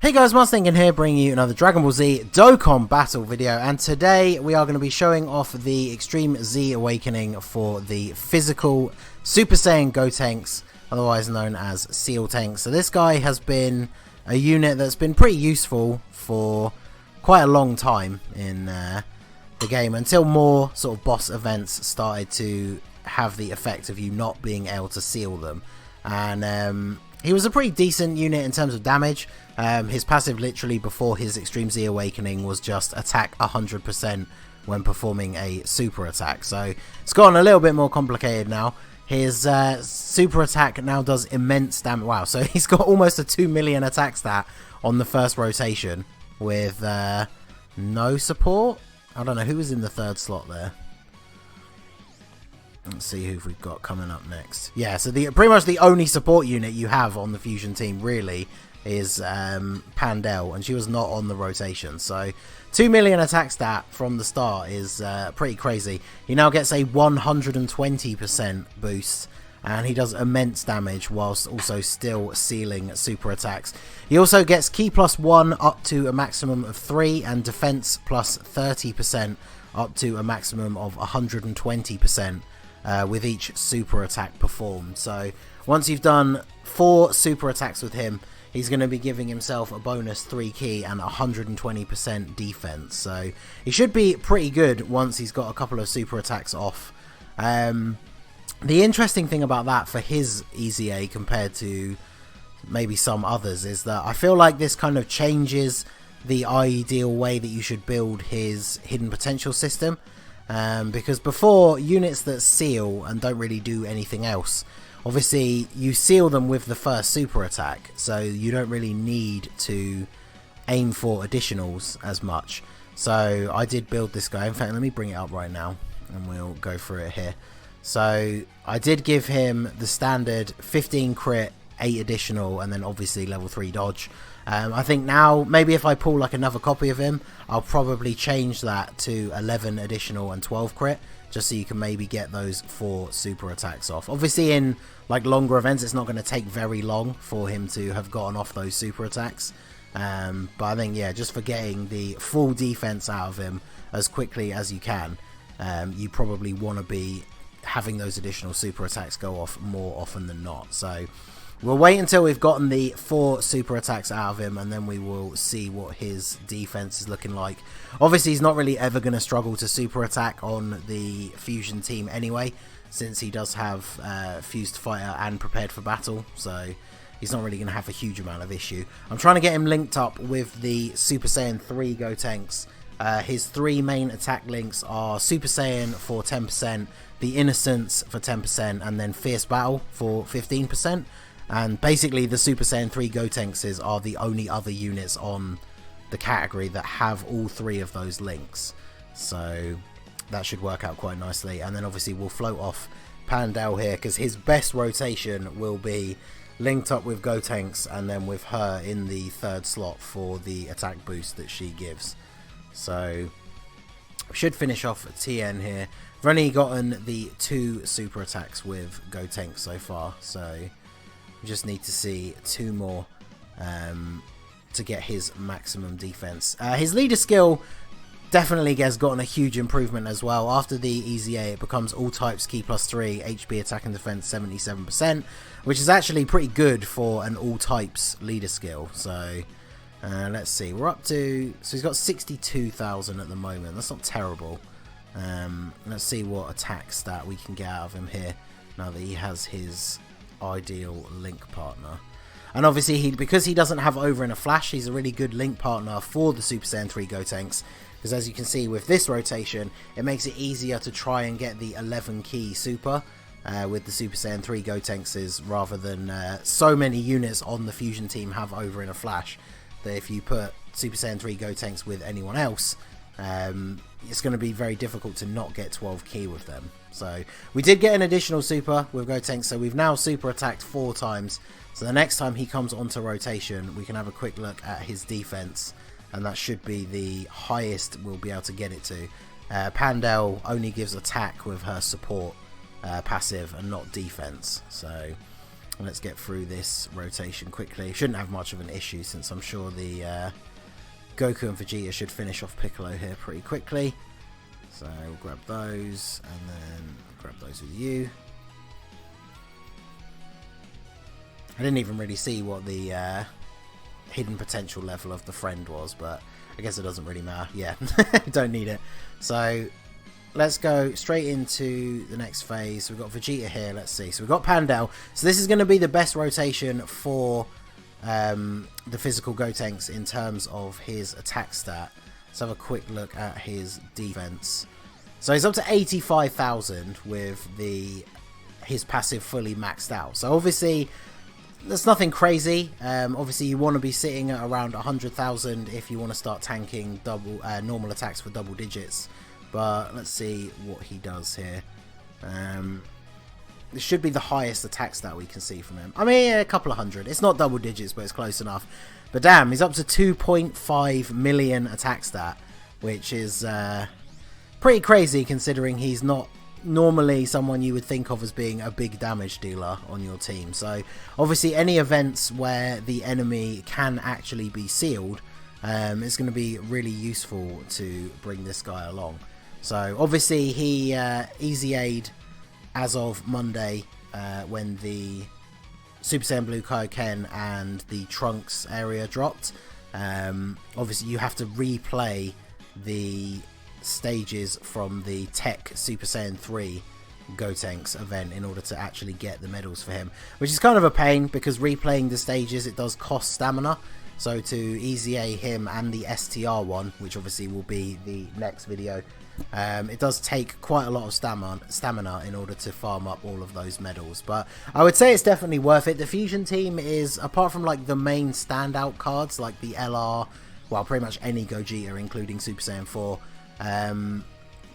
Hey guys, Ningen here, bringing you another Dragon Ball Z Dokkan battle video, and today we are going to be showing off the Extreme Z Awakening for the physical Super Saiyan Gotenks, otherwise known as SEALTENKS. So this guy has been a unit that's been pretty useful for quite a long time in the game, until more sort of boss events started to have the effect of you not being able to seal them. And he was a pretty decent unit in terms of damage. His passive literally before his Extreme Z Awakening was just attack 100% when performing a super attack. So it's gotten a little bit more complicated now. His super attack now does immense damage. Wow, so he's got almost a 2 million attack stat on the first rotation with no support. I don't know who was in the third slot there. Let's see who we've got coming up next. Yeah, so pretty much the only support unit you have on the Fusion team really is Pandel, and she was not on the rotation. So 2 million attack stat from the start is pretty crazy. He now gets a 120% boost, and he does immense damage whilst also still sealing super attacks. He also gets Ki +1 up to a maximum of 3, and defense plus 30% up to a maximum of 120%. With each super attack performed. So once you've done 4 super attacks with him, he's going to be giving himself a bonus 3 Ki and 120% defense. So he should be pretty good once he's got a couple of super attacks off. The interesting thing about that for his EZA compared to maybe some others is that I feel like this kind of changes the ideal way that you should build his hidden potential system. Because before, units that seal and don't really do anything else, obviously you seal them with the first super attack, so you don't really need to aim for additionals as much. So I did build this guy. In fact, let me bring it up right now and we'll go through it here. So I did give him the standard 15 crit, 8 additional, and then obviously level 3 dodge. I think now maybe if I pull like another copy of him, I'll probably change that to 11 additional and 12 crit, just so you can maybe get those 4 super attacks off. Obviously in like longer events it's not going to take very long for him to have gotten off those super attacks, but I think yeah, just for getting the full defense out of him as quickly as you can, you probably want to be having those additional super attacks go off more often than not. So we'll wait until we've gotten the 4 super attacks out of him, and then we will see what his defense is looking like. Obviously, he's not really ever going to struggle to super attack on the Fusion team anyway, since he does have Fused Fighter and Prepared for Battle, so he's not really going to have a huge amount of issue. I'm trying to get him linked up with the Super Saiyan 3 Gotenks. His 3 main attack links are Super Saiyan for 10%, the Innocence for 10%, and then Fierce Battle for 15%. And basically the Super Saiyan 3 Gotenkses are the only other units on the category that have all 3 of those links. So that should work out quite nicely. And then obviously we'll float off Pandel here, because his best rotation will be linked up with Gotenks and then with her in the 3rd slot for the attack boost that she gives. So we should finish off at TN here. I've only gotten the 2 super attacks with Gotenks so far, so we just need to see 2 more to get his maximum defense. His leader skill definitely has gotten a huge improvement as well. After the EZA, it becomes all types Ki +3, HP attack and defense 77%, which is actually pretty good for an all types leader skill. So let's see, we're up to, so he's got 62,000 at the moment. That's not terrible. Let's see what attack stat we can get out of him here now that he has his ideal link partner. And obviously because he doesn't have over in a flash, he's a really good link partner for the Super Saiyan 3 Gotenks, because as you can see with this rotation, it makes it easier to try and get the 11 Ki super with the Super Saiyan 3 Gotenkses, rather than so many units on the Fusion team have over in a flash that if you put Super Saiyan 3 Gotenks with anyone else, it's going to be very difficult to not get 12 Ki with them. So we did get an additional super with Gotenks, so we've now super attacked 4 times. So the next time he comes onto rotation, we can have a quick look at his defense, and that should be the highest we'll be able to get it to. Pandel only gives attack with her support passive and not defense, so Let's get through this rotation quickly. Shouldn't have much of an issue since I'm sure the Goku and Vegeta should finish off Piccolo here pretty quickly. So we'll grab those and then grab those with you. I didn't even really see what the hidden potential level of the friend was, but I guess it doesn't really matter. Yeah, don't need it. So let's go straight into the next phase. We've got Vegeta here. Let's see. So we've got Pandel. So this is going to be the best rotation for the physical Gotenks in terms of his attack stat. Let's have a quick look at his defense. So he's up to 85,000 with his passive fully maxed out. So obviously that's nothing crazy. Obviously you want to be sitting at around 100,000 if you want to start tanking normal attacks for double digits. But let's see what he does here. This should be the highest attack stat we can see from him. I mean, a couple of hundred. It's not double digits, but it's close enough. But damn, he's up to 2.5 million attack stat, which is pretty crazy considering he's not normally someone you would think of as being a big damage dealer on your team. So obviously any events where the enemy can actually be sealed, it's going to be really useful to bring this guy along. So obviously he EZA'd as of Monday when the Super Saiyan Blue Kaioken and the Trunks area dropped. Obviously you have to replay the stages from the Tech Super Saiyan 3 Gotenks event in order to actually get the medals for him, which is kind of a pain because replaying the stages, it does cost stamina. So to EZA him and the STR one, which obviously will be the next video, it does take quite a lot of stamina in order to farm up all of those medals. But I would say it's definitely worth it. The Fusion team is, apart from like the main standout cards like the LR, well pretty much any Gogeta including Super Saiyan 4,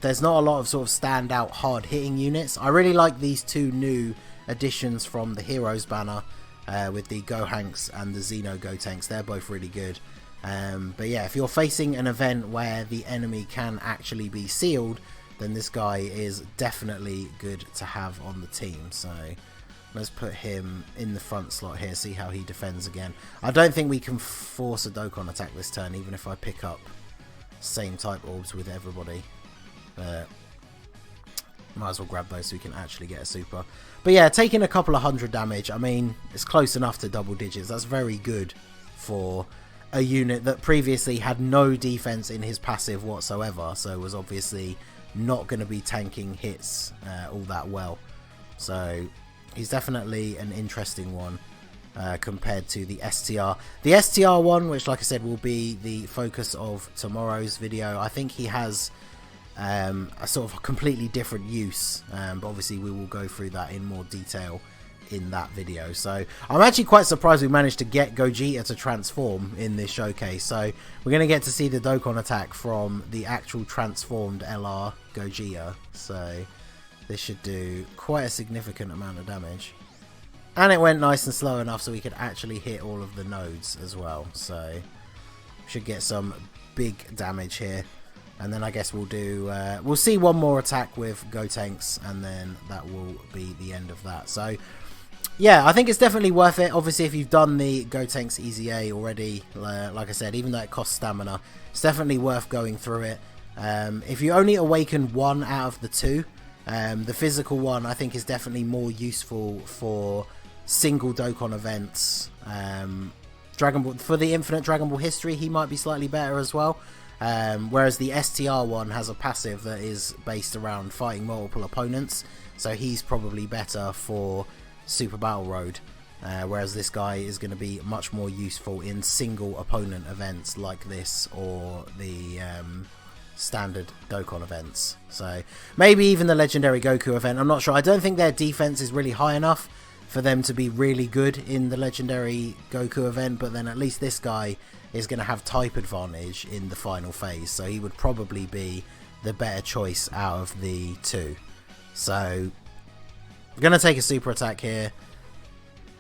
there's not a lot of sort of standout hard hitting units. I really like these two new additions from the Heroes banner with the Gotenks and the Xeno Gotenks. They're both really good. But yeah, if you're facing an event where the enemy can actually be sealed, then this guy is definitely good to have on the team. So let's put him in the front slot here, see how he defends again. I don't think we can force a Dokkan attack this turn, even if I pick up same type orbs with everybody. Might as well grab those so we can actually get a super. But yeah, taking a couple of hundred damage, I mean, it's close enough to double digits. That's very good for a unit that previously had no defense in his passive whatsoever, so was obviously not going to be tanking hits all that well. So he's definitely an interesting one compared to the STR. The STR one, which like I said will be the focus of tomorrow's video, I think he has a sort of completely different use, but obviously we will go through that in more detail in that video. So I'm actually quite surprised we managed to get Gogeta to transform in this showcase. So we're going to get to see the Dokkan attack from the actual transformed LR Gogeta. So this should do quite a significant amount of damage. And it went nice and slow enough so we could actually hit all of the nodes as well. So should get some big damage here. And then I guess we'll do, we'll see one more attack with Gotenks, and then that will be the end of that. So yeah, I think it's definitely worth it. Obviously, if you've done the Gotenks EZA already, like I said, even though it costs stamina, it's definitely worth going through it. If you only awaken one out of the two, the physical one I think is definitely more useful for single Dokkan events. Dragon Ball, for the Infinite Dragon Ball history, he might be slightly better as well. Whereas the STR one has a passive that is based around fighting multiple opponents, so he's probably better for Super Battle Road, whereas this guy is going to be much more useful in single opponent events like this, or the standard Dokkan events. So maybe even the Legendary Goku event, I'm not sure. I don't think their defense is really high enough for them to be really good in the Legendary Goku event, but then at least this guy is going to have type advantage in the final phase, so he would probably be the better choice out of the two. So we're going to take a super attack here.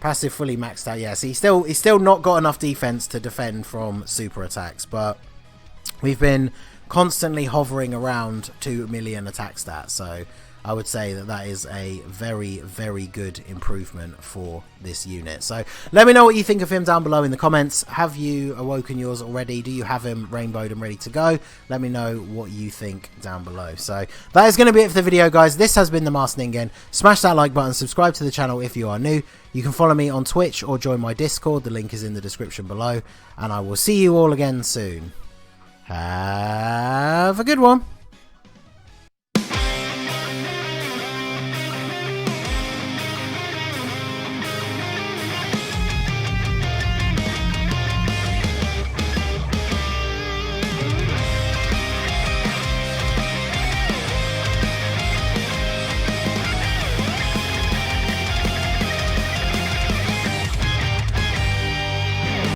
Passive fully maxed out. Yeah, so he's still not got enough defense to defend from super attacks, but we've been constantly hovering around 2 million attack stats, so I would say that that is a very, very good improvement for this unit. So let me know what you think of him down below in the comments. Have you awoken yours already? Do you have him rainbowed and ready to go? Let me know what you think down below. So that is going to be it for the video, guys. This has been the Masked Ningen. Smash that like button, subscribe to the channel if you are new. You can follow me on Twitch or join my Discord. The link is in the description below. And I will see you all again soon. Have a good one.